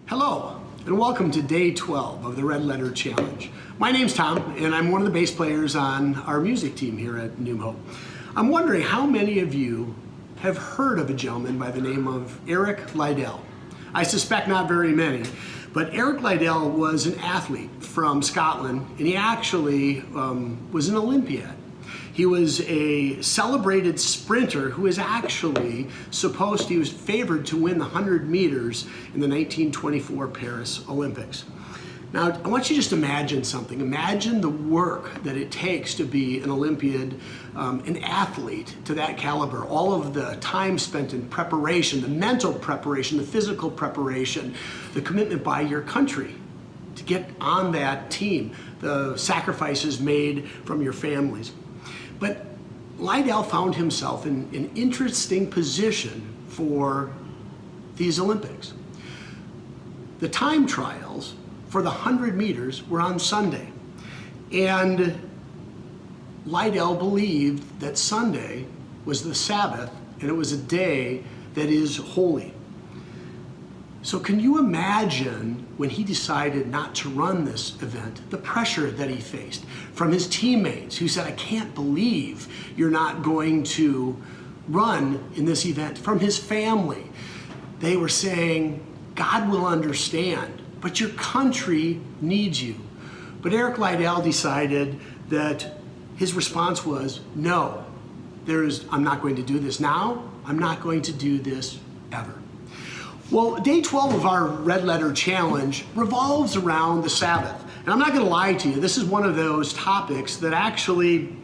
Hello, and welcome to day 12 of the Red Letter Challenge. My name's Tom, and I'm one of the bass players on our music team here at New Hope. I'm wondering how many of you have heard of a gentleman by the name of Eric Liddell. I suspect not very many, but Eric Liddell was an athlete from Scotland, and he actually was an Olympiad. He was a celebrated sprinter who was actually he was favored to win the 100 meters in the 1924 Paris Olympics. Now, I want you to just imagine something. Imagine the work that it takes to be an Olympiad, an athlete to that caliber. All of the time spent in preparation, the mental preparation, the physical preparation, the commitment by your country to get on that team, the sacrifices made from your families. But Liddell found himself in an interesting position for these Olympics. The time trials for the 100 meters were on Sunday. And Liddell believed that Sunday was the Sabbath and it was a day that is holy. So can you imagine when he decided not to run this event, the pressure that he faced from his teammates who said, "I can't believe you're not going to run in this event," from his family. They were saying, "God will understand, but your country needs you." But Eric Liddell decided that his response was, "No, I'm not going to do this now. I'm not going to do this ever." Well, day 12 of our Red Letter Challenge revolves around the Sabbath. And I'm not going to lie to you, this is one of those topics that actually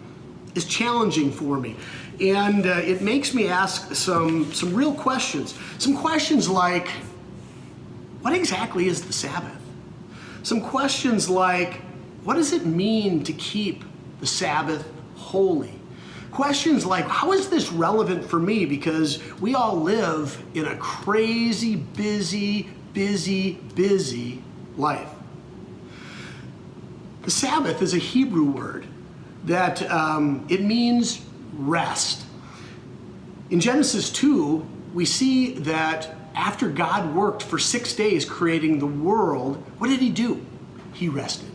is challenging for me. And it makes me ask some real questions. Some questions like, what exactly is the Sabbath? Some questions like, what does it mean to keep the Sabbath holy? Questions like, how is this relevant for me? Because we all live in a crazy, busy life. The Sabbath is a Hebrew word that it means rest. In Genesis 2, we see that after God worked for 6 days creating the world, what did he do? He rested.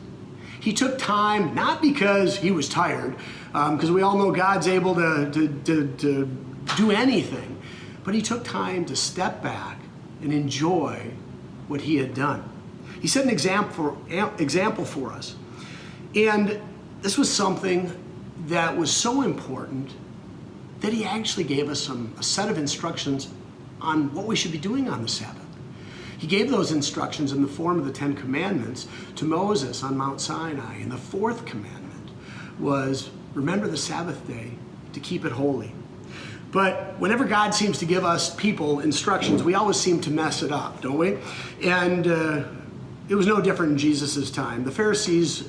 He took time, not because he was tired, because we all know God's able to do anything, but he took time to step back and enjoy what he had done. He set an example for us. And this was something that was so important that he actually gave us a set of instructions on what we should be doing on the Sabbath. He gave those instructions in the form of the 10 Commandments to Moses on Mount Sinai. And the fourth commandment was, remember the Sabbath day to keep it holy. But whenever God seems to give us people instructions, we always seem to mess it up, don't we? And it was no different in Jesus' time. The Pharisees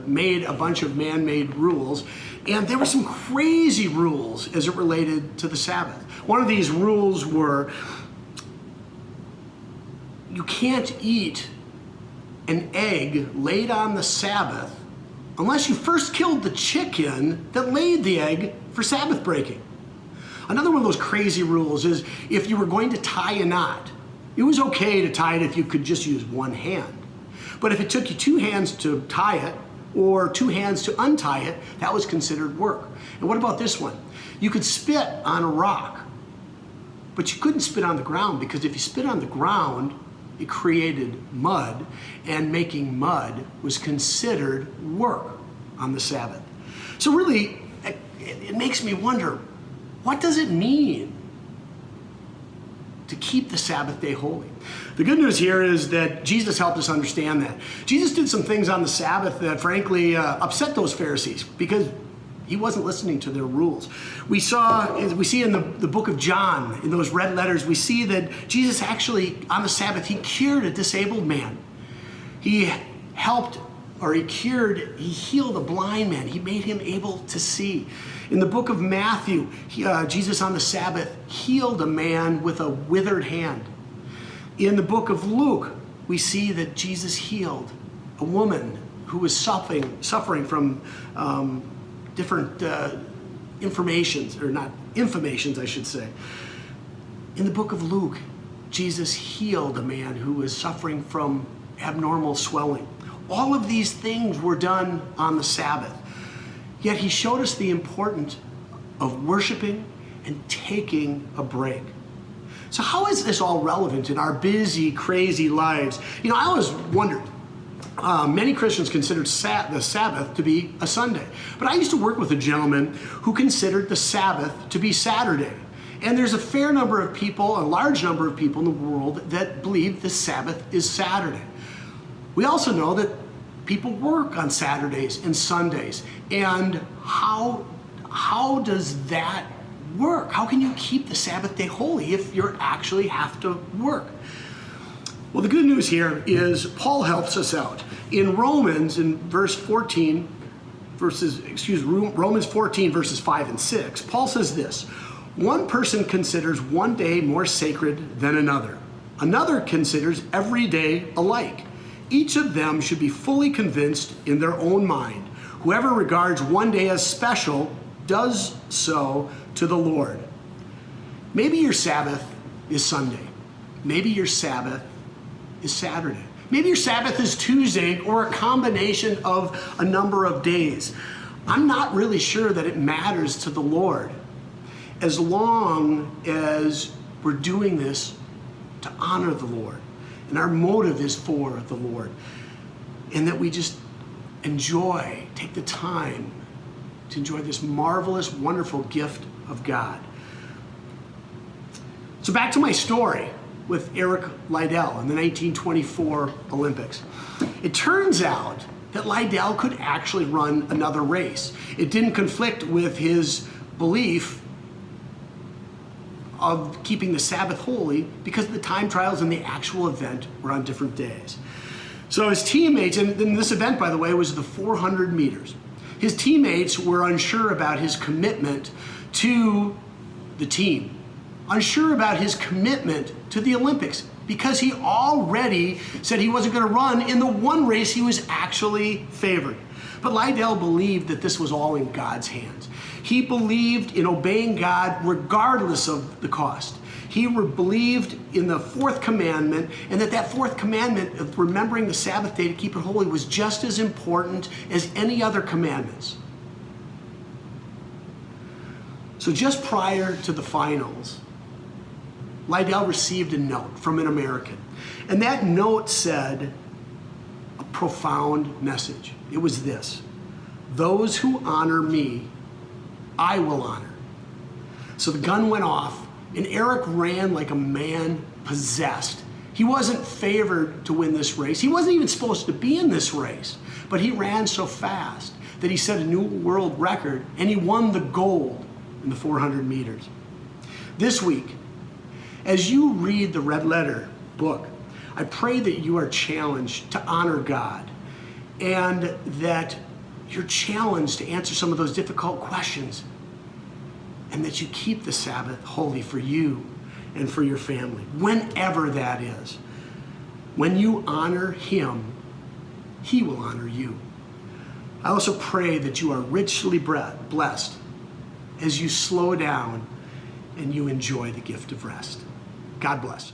made a bunch of man-made rules, and there were some crazy rules as it related to the Sabbath. One of these rules were, you can't eat an egg laid on the Sabbath unless you first killed the chicken that laid the egg for Sabbath breaking. Another one of those crazy rules is if you were going to tie a knot, it was okay to tie it if you could just use one hand. But if it took you 2 hands to tie it or 2 hands to untie it, that was considered work. And what about this one? You could spit on a rock, but you couldn't spit on the ground, because if you spit on the ground, it created mud, and making mud was considered work on the Sabbath. So really, it makes me wonder, what does it mean to keep the Sabbath day holy? The good news here is that Jesus helped us understand that. Jesus did some things on the Sabbath that frankly upset those Pharisees, because he wasn't listening to their rules. We see in the book of John, in those red letters, we see that Jesus actually, on the Sabbath, he cured a disabled man. He healed a blind man. He made him able to see. In the book of Matthew, Jesus on the Sabbath healed a man with a withered hand. In the book of Luke, we see that Jesus healed a woman who was suffering from different inflammations, I should say. In the book of Luke, Jesus healed a man who was suffering from abnormal swelling. All of these things were done on the Sabbath. Yet he showed us the importance of worshiping and taking a break. So how is this all relevant in our busy, crazy lives? I always wondered, many Christians considered the Sabbath to be a Sunday. But I used to work with a gentleman who considered the Sabbath to be Saturday. And there's a fair number of people, a large number of people in the world that believe the Sabbath is Saturday. We also know that people work on Saturdays and Sundays. And how does that work? How can you keep the Sabbath day holy if you actually have to work? Well, the good news here is Paul helps us out. In Romans, in Romans 14, verses 5 and 6, Paul says this: one person considers one day more sacred than another. Another considers every day alike. Each of them should be fully convinced in their own mind. Whoever regards one day as special does so to the Lord. Maybe your Sabbath is Sunday. Maybe your Sabbath is Saturday. Maybe your Sabbath is Tuesday, or a combination of a number of days. I'm not really sure that it matters to the Lord, as long as we're doing this to honor the Lord, and our motive is for the Lord, and that we just take the time to enjoy this marvelous, wonderful gift of God. So back to my story with Eric Liddell in the 1924 Olympics. It turns out that Liddell could actually run another race. It didn't conflict with his belief of keeping the Sabbath holy, because the time trials and the actual event were on different days. So his teammates, and this event, by the way, was the 400 meters. His teammates were unsure about his commitment to the team, unsure about his commitment to the Olympics, because he already said he wasn't going to run in the one race he was actually favored. But Liddell believed that this was all in God's hands. He believed in obeying God regardless of the cost. He believed in the fourth commandment, and that fourth commandment of remembering the Sabbath day to keep it holy was just as important as any other commandments. So just prior to the finals, Liddell received a note from an American. And that note said a profound message. It was this: those who honor me, I will honor. So the gun went off, and Eric ran like a man possessed. He wasn't favored to win this race. He wasn't even supposed to be in this race, but he ran so fast that he set a new world record, and he won the gold in the 400 meters. This week, as you read the Red Letter book, I pray that you are challenged to honor God, and that you're challenged to answer some of those difficult questions, and that you keep the Sabbath holy for you and for your family, whenever that is. When you honor Him, He will honor you. I also pray that you are richly blessed as you slow down and you enjoy the gift of rest. God bless.